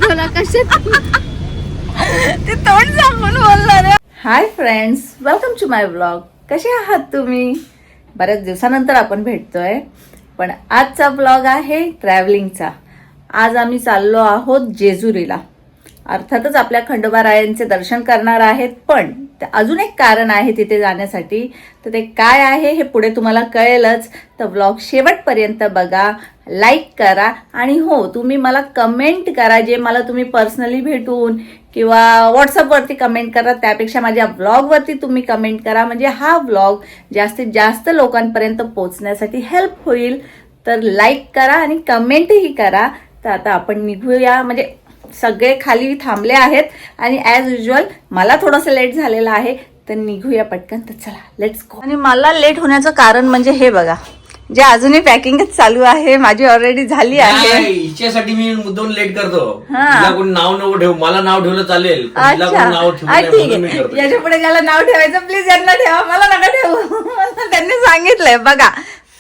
बोला कसे ते तोंड सांगून बोलणार. Hi friends, welcome to my vlog. कसे आहात तुम्ही? बऱ्याच दिवसानंतर आपण भेटतोय, पण आजचा व्लॉग आहे ट्रॅव्हलिंगचा. आज आम्ही चाललो आहोत जेजुरीला. अर्थातच आपल्या खंडोबारायांचे दर्शन करणार आहेत, पण अजून एक कारण आहे तिथे जाण्यासाठी. तर ते काय आहे हे पुढे तुम्हाला कळेलच. तर व्लॉग शेवटपर्यंत बघा, लाईक करा आणि हो, तुम्ही मला कमेंट करा. जे मला तुम्ही पर्सनली भेटून किंवा व्हॉट्सअपवरती कमेंट करा, त्यापेक्षा माझ्या व्लॉगवरती तुम्ही कमेंट करा. म्हणजे हा व्लॉग जास्तीत जास्त लोकांपर्यंत पोहोचण्यासाठी हेल्प होईल. तर लाईक करा आणि कमेंटही करा. तर आता आपण निघूया. म्हणजे सगळे खाली थांबले आहेत आणि ॲज युजल मला थोडंसं लेट झालेलं आहे, तर निघूया पटकन. तर चला, लेट्स गो. आणि मला लेट होण्याचं कारण म्हणजे हे बघा, जे अजूनही पॅकिंगच चालू आहे. माझी ऑलरेडी झाली आहे. इच्छेसाठी मी मुद्दाम लेट करतो. हा. तिला कोणी नाव नको ठेवू, मला नाव ठेवलं चालेल, पण तिला अच्छा, कोणी नाव ठेवू हा, नये ठीक म्हणून मी आहे. करतो. याच्या पुढे ज्याला नाव ठेवायचं प्लीज यांना ठेवा, मला नका ठेवू. त्यांनी सांगितलंय बघा,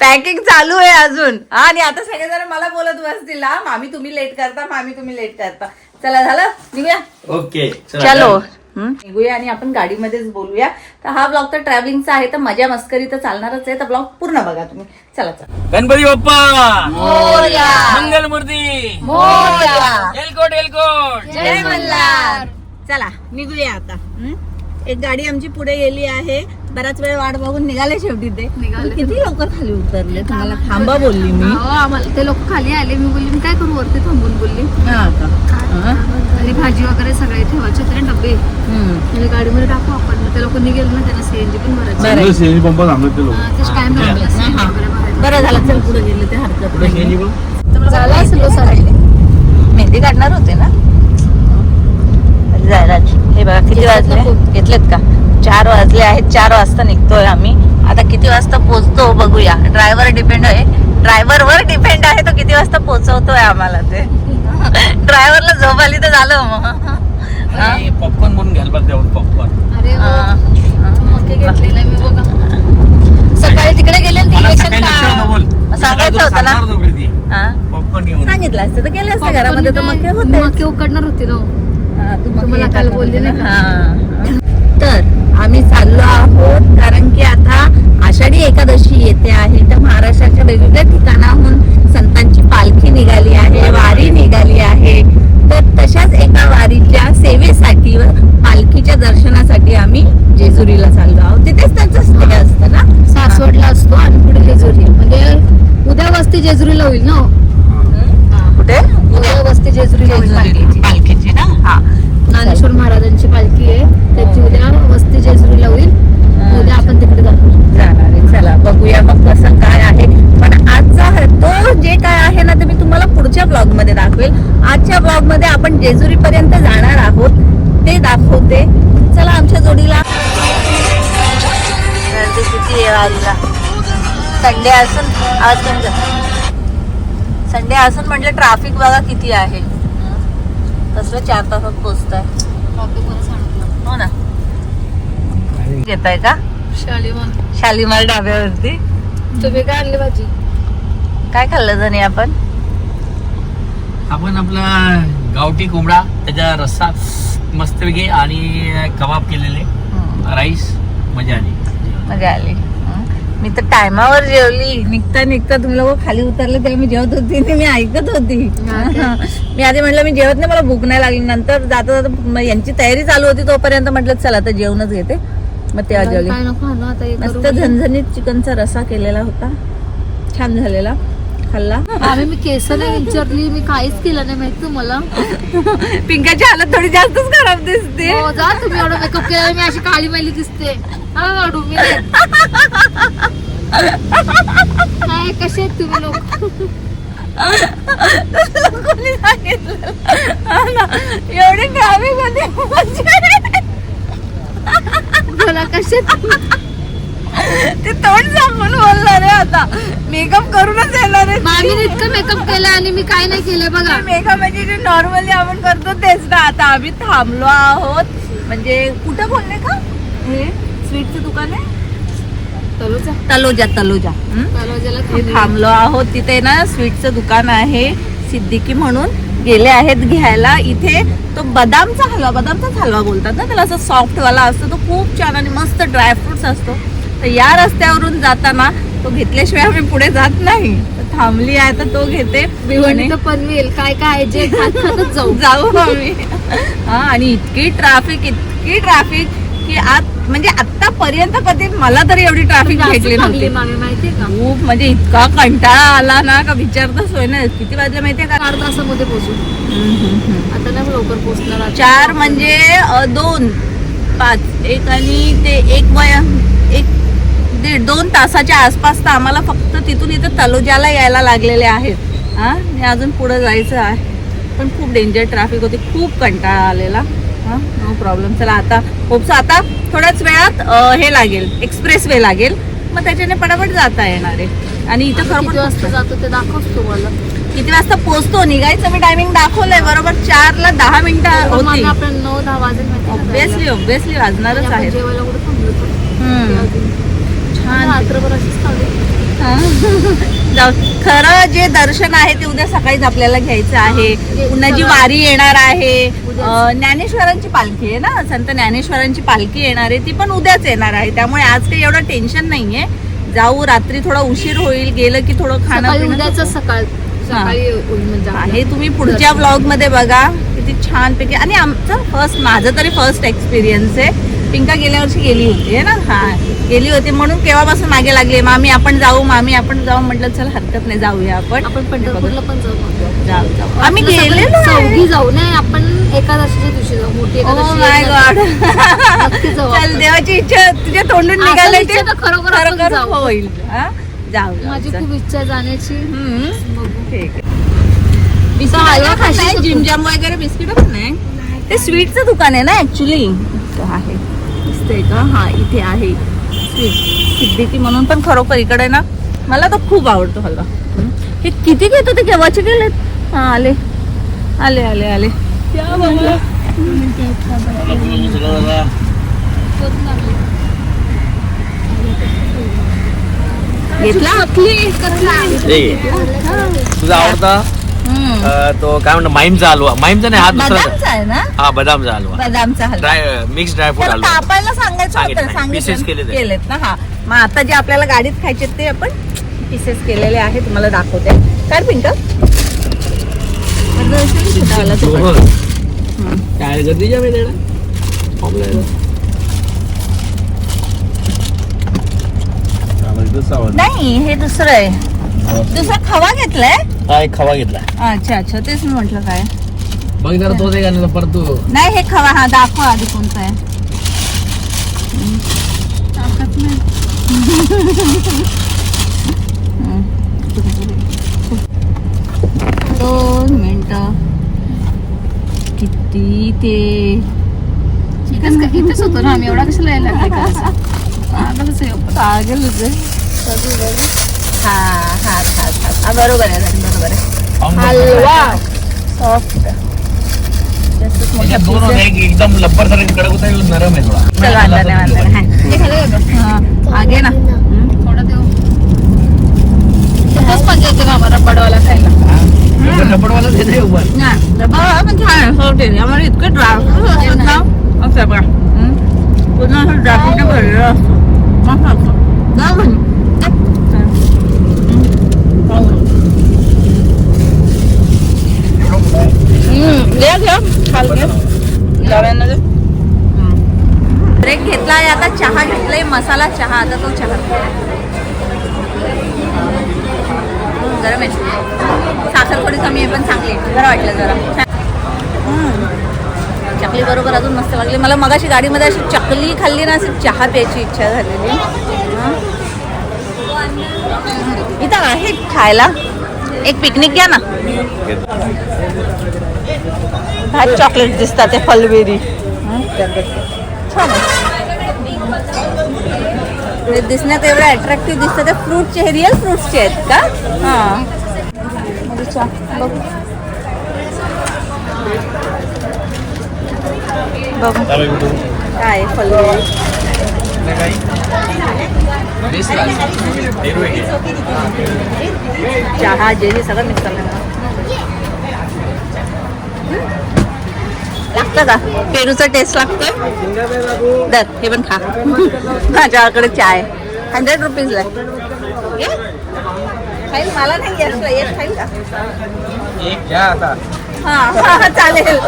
पॅकिंग चालू आहे अजून. आणि आता सगळेजण मला बोलत बसतील, हा मामी तुम्ही लेट करता, मामी तुम्ही लेट करता. चला, झालं, निघूया. ओके चलो निघूया आणि आपण गाडीमध्येच बोलूया. तर हा ब्लॉग तर ट्रॅव्हलिंगचा आहे, तर मजा मस्करी तर चालणारच आहे. तर ब्लॉग पूर्ण बघा तुम्ही. चला चला. गणपती बाप्पा मोरया, मंगलमूर्ती मोरया, एलकोट एलकोट. जय मल्हार. चला निघूया आता. एक गाडी आमची पुढे गेली आहे. बराच वेळ वाट बघून निघाले शेवटी ते. किती लवकर खाली उतरले. तुम्हाला थांबा बोलली मी. आम्हाला ते लोक खाली आले. मी बोलली मी काय करू, वरती थांबून बोलली. हा का? आणि भाजी वगैरे सगळे ठेवायचे तरी डबे म्हणजे गाडीमध्ये टाकू आपण. मग ते लोक निघेल ना, त्यांना सीएनजी पण भरायचं. सीएनजी पंप थांबले ते लोक. त्याच टाइम लागला CNG वगैरे भरायला. बरं झालं, चल पुढे गेले ते हरकत नाही. झाला असेल हो सगळे. मेहंदी काढणार होते ना जायला. हे बघा किती वाजले, घेतलेत का? 4 वाजले आहेत. 4 वाजता निघतोय आम्ही. आता किती वाजता पोहोचतो बघूया. ड्रायव्हर डिपेंड आहे, ड्रायव्हरवर डिपेंड आहे तो किती वाजता पोहोचवतोय आम्हाला. ते ड्रायव्हरला झोप आली तर झालं मग. पॉपकॉर्न म्हणून घ्यायला पाहिजे पॉपकॉर्न. अरे मक्के घेतलेला मी बघा. सकाळी तिकडे गेले सांगायचं होतं ना. पॉपकॉर्न घेऊन सांगितलं असतं तर केलं असतं घरामध्ये, तर मग होते. मक्के उकडणार होते ना. तुम्हाला काल बोलले नाही का? तर आम्ही चाललो आहोत, कारण की आता आषाढी एकादशी येते आहे. तर महाराष्ट्राच्या वेगवेगळ्या ठिकाणाहून संतांची पालखी निघाली आहे, वारी निघाली आहे. तर तशाच एका वारीच्या सेवेसाठी व पालखीच्या दर्शनासाठी आम्ही जेजुरीला चाललो आहोत. तिथेच त्यांचं स्टे असतं ना, सासवडला असतो आणि पुढे जेजुरी. म्हणजे उद्या वस्ती जेजुरीला होईल ना. कुठे? उद्या वस्ती जेजुरीला होईल पालखीची ना. हा, ज्ञानेश्वर महाराजांची पालखी आहे, त्याची उद्या वस्ती जेजुरीला होईल. उद्या आपण तिकडे जाणार आहे. चला बघूया मग कसं काय आहे. पण आजचा तो जे काय आहे ना, ते मी तुम्हाला पुढच्या ब्लॉग मध्ये दाखवेल. आजच्या ब्लॉग मध्ये आपण जेजुरी पर्यंत जाणार आहोत, ते दाखवते. चला आमच्या जोडीला. गर्दी किती आहे वारीला. संडे असून आज संडे असून म्हटलं ट्रॅफिक बघा किती आहे. कसलं 4 तासात पोहोचताय. हो ना. घेत आहे का शालीमार ढाब्यावरती? तुम्ही काय आणली भाजी? काय खाल्लं जणी आपण? आपण आपला गावठी कोंबडा, त्याचा रस्सा मस्तपैकी आणि कबाब केलेले, राईस. मजा आली. मजा आली. मी तर टायमावर जेवली. निघता तुम्ही लोक खाली उतरले तेव्हा मी जेवत होती आणि मी ऐकत होती. मी आधी म्हटलं मी जेवत नाही, मला भूक नाही लागली. नंतर जाता जाता यांची तयारी चालू होती, तोपर्यंत म्हटलं चला तर जेवणच घेते. मग तेव्हा जेवली. मस्त झणझणीत चिकनचा रस्सा केलेला होता, छान झालेला. खाल्ला आम्ही. मी केसं नाही विचारली, मी काहीच केलं नाही माहिती तुम्हाला. पिंकाची हालत थोडी जास्तच खराब दिसते. हो, जा तुम्ही. एवढा मेकअप केला मी अशी काळी मैली दिसते. मी काय कसे आहेत तुम्ही लोक? कोणी सांगितलं एवढी ट्रॅफिक होती. बोला कसे ते तोंड सांगून बोलणार आहे. आता मेकअप करूनच येणार आहे. मामीने इतकं मेकअप केलं आणि मी काय नाही केलं बघा. मेकअप म्हणजे जे नॉर्मली आपण करतो तेच ना. आता आम्ही थांबलो आहोत. म्हणजे कुठं बोलले का हे स्वीटचं दुकान आहे? तलोजा तलोजाला हे थांबलो आहोत. तिथे ना स्वीटचं दुकान आहे सिद्दीकी म्हणून, गेले आहेत घ्यायला. इथे तो बदामचा हलवा बोलतात ना त्याला, असं सॉफ्ट वाला असतो तो, खूप छान आणि मस्त ड्रायफ्रुट्स असतो. तर या रस्त्यावरून जाताना तो घेतल्याशिवाय आम्ही पुढे जात नाही. तर थांबली आहे तर तो घेते. भिवंडीचं पनवेल काय काय जे खातच जाऊ आम्ही. हा, आणि इतकी ट्रॅफिक की म्हणजे आतापर्यंत कधी मला तरी एवढी ट्रॅफिक भेटली नव्हती. माहितीये का, खूप म्हणजे इतका कंटाळा आला ना का विचारताच होय ना. किती वाजले माहितीये का? 4 तासामध्ये पोहोचू. आता नाही लवकर पोहोचणार. 4 म्हणजे 2, 5, 1 आणि ते 1.5-2 तासाच्या आसपास तर आम्हाला फक्त तिथून इथं तलोजाला यायला लागलेले आहेत. हा, अजून पुढे जायचं आहे पण खूप डेंजर ट्रॅफिक होती, खूप कंटाळा आलेला. हा, नो प्रॉब्लेम. चला आता आता थोड्याच वेळात हे लागेल, एक्सप्रेस वे लागेल, मग त्याच्याने पटापट जाता येणार आहे. आणि इथं खरं किती वाजता जातो ते दाखवतो मला. किती वाजता पोहोचतो निघायचं मी टायमिंग दाखवलंय, बरोबर 4ला 10 मिनिटं होती. आपण 9-10 वाजेल. ऑब्विसली वाजणारच आहे. जेवायला कुठे थांबलो छान रात्रभर अशीच खाल्ली. खरं जे दर्शन आहे ते उद्या सकाळीच आपल्याला घ्यायचं आहे. पुन्हा जी वारी येणार आहे, ज्ञानेश्वरांची पालखी आहे ना, संत ज्ञानेश्वरांची पालखी येणार आहे, ती पण उद्याच येणार आहे. त्यामुळे आज काही एवढं टेन्शन नाहीये. जाऊ, रात्री थोडा उशीर होईल, गेलं की थोडं खाणं उद्याच सकाळी म्हणजे आहे. तुम्ही पुढच्या ब्लॉग मध्ये बघा किती छान पैकी. आणि आमचं माझं तरी फर्स्ट एक्सपिरियन्स आहे. पिंका गेल्या वर्षी गेली होती ना, हा गेली होती म्हणून केव्हापासून मागे लागली, मामी आपण जाऊ म्हटलं चल हरकत नाही, जाऊया आपण पंढरपूरला पण जाऊ. आम्ही गेलेलो चौघी जाऊ नाही, आपण एकादशीच्या दिवशी जाऊ, मोठी Oh my God. चल, देवाची इच्छा तुझ्या तोंडून निघाली ते खरोखर होईल. जाऊ, माझी खूप इच्छा आहे जाण्याची. ठीक आहे. जिमजाम वगैरे बिस्किट पण नाही. ते स्वीटचं दुकान आहे ना ऍक्च्युली. आहे दिसतंय का? हा, इथे आहे स्वीट सिद्दीकी म्हणून, पण खरोखर इकडे ना मला तर खूप आवडतो हलवा. हे किती घेतो ते केव्हाचे गेलेत? हा, आले आले आले आले घेतला. तुझा आवडता तो काय म्हणतो माईमचा हलवा. माईमचा नाही, हा दुसरा आहे ना. हा, बदामचा हलवा, बदामचा हलवा, मिक्स ड्रायफ्रूट हलवा. कापायला सांगायचं पीसेस केलेत ना. हा, मग आता जे आपल्याला गाडीत खायचे ते आपण पीसेस केलेले आहे, तुम्हाला दाखवते. काय पिंक काय गर्दीच्या नाही, हे दुसरं आहे. दुसरा खवा घेतलाय. काय खवा घेतला? अच्छा, तेच मी म्हटलं काय. बघ जरा तोच आहे का परत तू. नाही, हे खवा. हा, दाखवा आधी कोणता आहे. दोन मिनिटं. किती ते इथेच होतो ना आम्ही, एवढा कशाला यायला हा, बरोबर आहे. हलवा सॉफ्ट, दोन होते, एकदम लब्बर सारखं कडक होता, नरम आहे थोडा. चल, वांधा नाही. आगे ना थोडं देऊ. खूपच मजा येते बाबा रबडवाला खायला. रबडवाला दे नाही उभा. पण छान आहे. आम्हाला इतकं ड्रायफ्रूट ना असं बघा, पूर्ण असं ड्रायफ्रूटने भरलेलं असतं. ब्रेक घेतलाय, आता चहा घेतलाय, मसाला चहा. आता तो चहा गरम आहे, साखर थोडी कमी आहे पण चांगली आहे, बरं वाटलं जरा. चकली बरोबर अजून मस्त लागली मला. मगाशी गाडीमध्ये अशी चकली खाल्ली ना, अशी चहा प्यायची इच्छा झालेली. इथं आहे खायला, एक पिकनिक घ्या ना. काय चॉकलेट दिसतात ते फलबेरी, छान आहे. दिसण्यात एवढं अट्रॅक्टिव्ह दिसतं. ते फ्रूटचे, हे रिअल फ्रूट्सचे आहेत का? हां, बघू काय फलबेरी. संध्याकाळी चहा जेली सगळं मिक्स करणार. लागतं का पेरूचा टेस्ट लागतोय. दर हे पण खा. माझ्याकडे चाय 100 रुपीजला खाईल. मला नाही येत. एक खाईल का? एक घ्या आता. हा चालेल.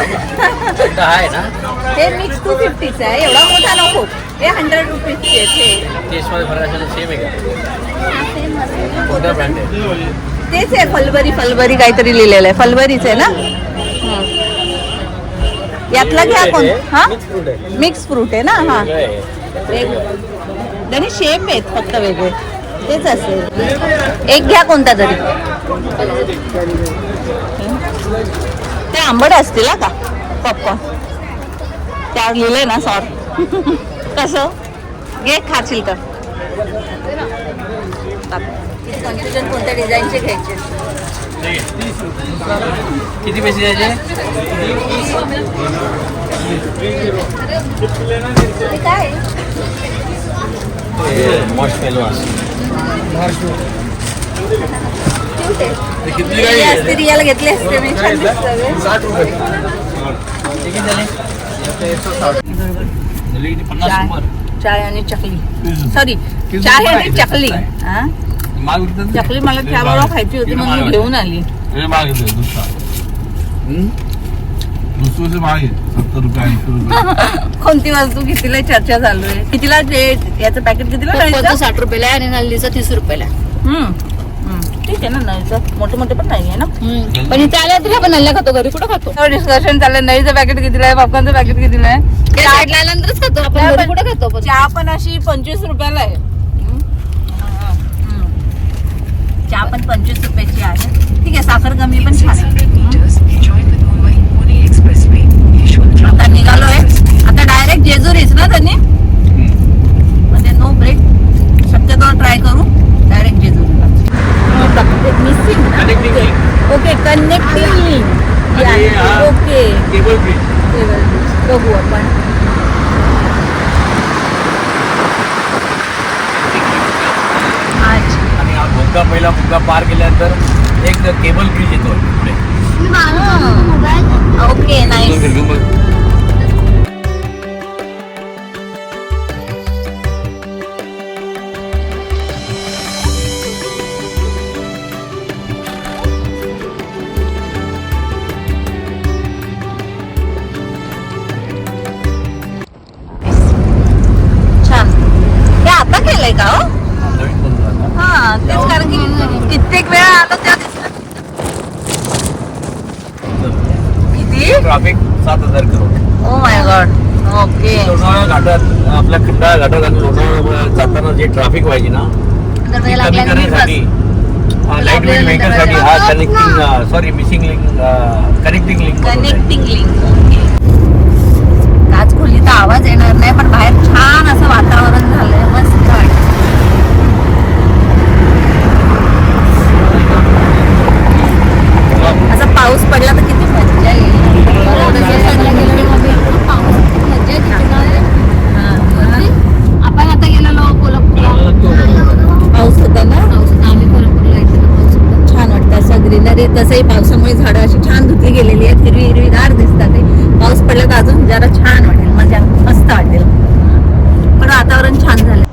आहे ना हे मिक्स 250चं आहे. एवढा मोठा नको. हे 100 रुपीजचे आहे. टेस्ट मध्ये फरक असेल सेम आहे का? कोणता ब्रँड आहे? तेच आहे फलबरी काहीतरी लिहिलेलं आहे. फलबरीच आहे ना. यातला घ्या कोण. हा मिक्स फ्रूट आहे ना. हा त्याने शेप आहेत फक्त वेगळे. तेच असेल. एक घ्या कोणता तरी. ते आंबट असतील का पॉपकॉर्न. त्यावर लिहिलंय ना सॉस. कसं घे खाशील तर. कन्फ्युजन कोणत्या डिझाईनचे घ्यायचे. किती पैसे द्यायचे? काय असते रियाला घेतले असते मी. चाय आणि चकली. सॉरी चाय आणि चकली. हा चकली मला त्याबरोबर खायची होती म्हणून मी घेऊन आली. कोणती वस्तू कितीला चर्चा चालू आहे. कितीला याचं पॅकेट कितीला? 60 रुपयाला आणि नल्लीचं 30 रुपयाला. ठीक आहे ना. नळीचं मोठे मोठे पण नाही आहे ना. पण इथे आल्या तरी आपण नल्ल्या खातो. घरी कुठं खातो. डिस्कशन चाललं. नळीचं पॅकेट कितीला आहे. पॉपकॉर्नचं पॅकेट कितीला आहे. साईडला आल्यानंतरच खातो आपण. घरी कुठं खातो आपण. चहा पण अशी 25 रुपयाला आहे. चहा पण 25 रुपयाची आहे. ठीक आहे. साखर कमी पण छान आहे. आता निघालोय. आता डायरेक्ट जेजुरीच ना त्यांनी. म्हणजे नो ब्रेक. शक्यतो ट्राय करू डायरेक्ट जेजुरीला. Missing okay connecting. ओके बघू आपण. पहिला फुगा पार केल्यानंतर एक केबल ब्रिज येतो पुढे. Okay nice. छान. हे आता केलंय का हो. हा तेच कारण की कित्येक वेळा आता त्या दिसलं. किती traffic 7000 crore. Oh my God. Okay. Lonavala घाटात आपल्या खंडाळा घाटात आणि लोणावळा जाताना जे ट्रॅफिक व्हायची ना ती कमी करण्यासाठी लाईट वेट व्हेकलसाठी हा connecting sorry missing link connecting link okay. काच खोली तर आवाज येणार नाही पण बाहेर छान असं वातावरण झालंय. मस्त वाटतं. असा पाऊस पडला तर किती मजा येईल. आपण आता गेलेलो कोल्हापूरला. पाऊस होता ना. आम्ही कोल्हापूरला येतो. पाऊस होता. छान वाटतं असं ग्रीनरी. तसंही पावसामुळे झाडं अशी छान धुतली गेलेली आहेत. हिरवीगार दिसतात. ते पाऊस पडला तर अजून जरा छान वाटेल. मजा मस्त वाटेल. पण वातावरण छान झालं.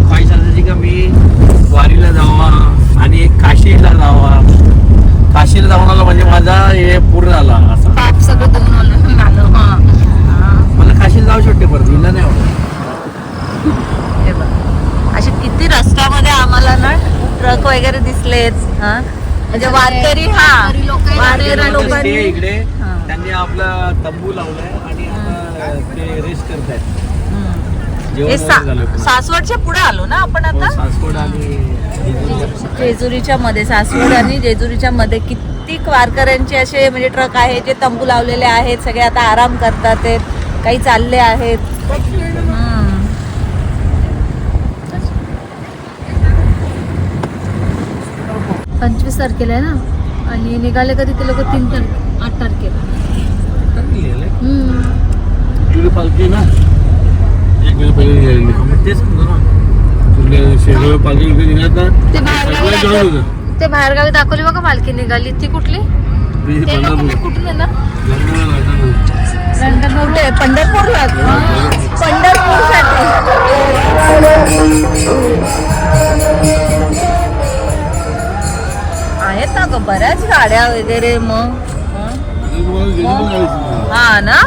ख्वाहिश असायची का मी वारीला जावा आणि काशीला जावा. काशीला जाऊन आला म्हणजे माझा हे पूर्ण झाला. असं पाप सगळं देऊन आलो. मला काशीला जाऊ शकते परत विला नाही आवडत. हे बघ असे किती रस्त्यामध्ये आम्हाला ना ट्रक वगैरे दिसलेच. म्हणजे वारकरी. वारकरी लोकांनी इकडे त्यांनी आपला तंबू लावलाय आणि आता ते रेस्ट करतायत. जेवण वगैरे झालं पुन्हा. सासवडच्या पुढे आलो ना आपण हो, आता. सासवड आणि जेजुरीच्या मध्ये, सासवड आणि जेजुरीच्या मध्ये किती वारकऱ्यांचे असे म्हणजे ट्रक आहे जे तंबू लावलेले आहेत. सगळे आता आराम करतात आहेत, काही चालले आहेत. 25 तारखेला आहे ना, आणि निघाले कधी ते लोक 8 तारखेला. पालखी ना एक दिवस पहिले तेच म्हणतो ना पालखी ते बाहेरगावी दाखवली बघा पालखी निघाली. ती कुठली? ते लोक कुठून आहे ना? लंडन कुठे? पंढरपूरला. पंढरपूरसाठी आहेत ना ग बऱ्याच गाड्या वगैरे. मग हा ना,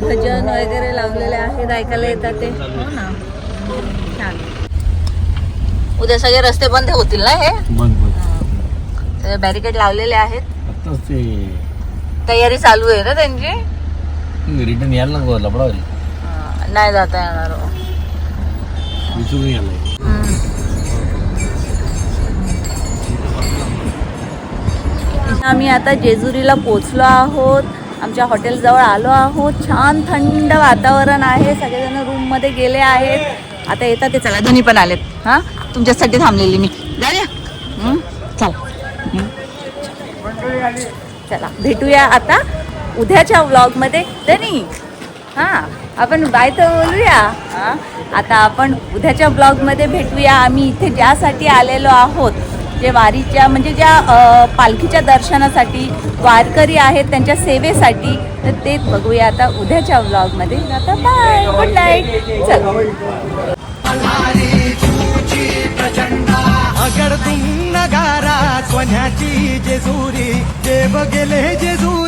भजन वगैरे लावलेले आहेत, ऐकायला येतात ते. हो ना, छान. उद्या सगळे रस्ते बंद होतील ना. हे बॅरिकेड लावलेले आहेत. तयारी चालू आहे ना त्यांची. रिटर्न यायला नको लपडा नाही जाता येणार. आम्ही आता जेजुरीला पोचलो आहोत. आमच्या हॉटेल जवळ आलो आहोत. छान थंड वातावरण आहे. सगळेजण रूम मध्ये गेले आहेत. आता येतात ते. चला, दोन्ही पण आलेत. हा, तुमच्यासाठी थांबलेली मी. चला चला, भेटूया आता उद्याच्या व्लॉग मध्ये. धनी, हा, आपण बाय तर बोलूया. आता आपण उद्याच्या ब्लॉग मध्ये भेटूया. आम्ही इथे ज्यासाठी आलेलो आहोत, जे वारीच्या म्हणजे ज्या पालखीच्या दर्शनासाठी वारकरी आहेत त्यांच्या सेवेसाठी, तर तेच बघूया आता उद्याच्या व्लॉग मध्ये. आता बाय, गुड नाईट. चल. अगड तुम नगारा सोन्याची जेजुरी, देव गेले जेजुरी.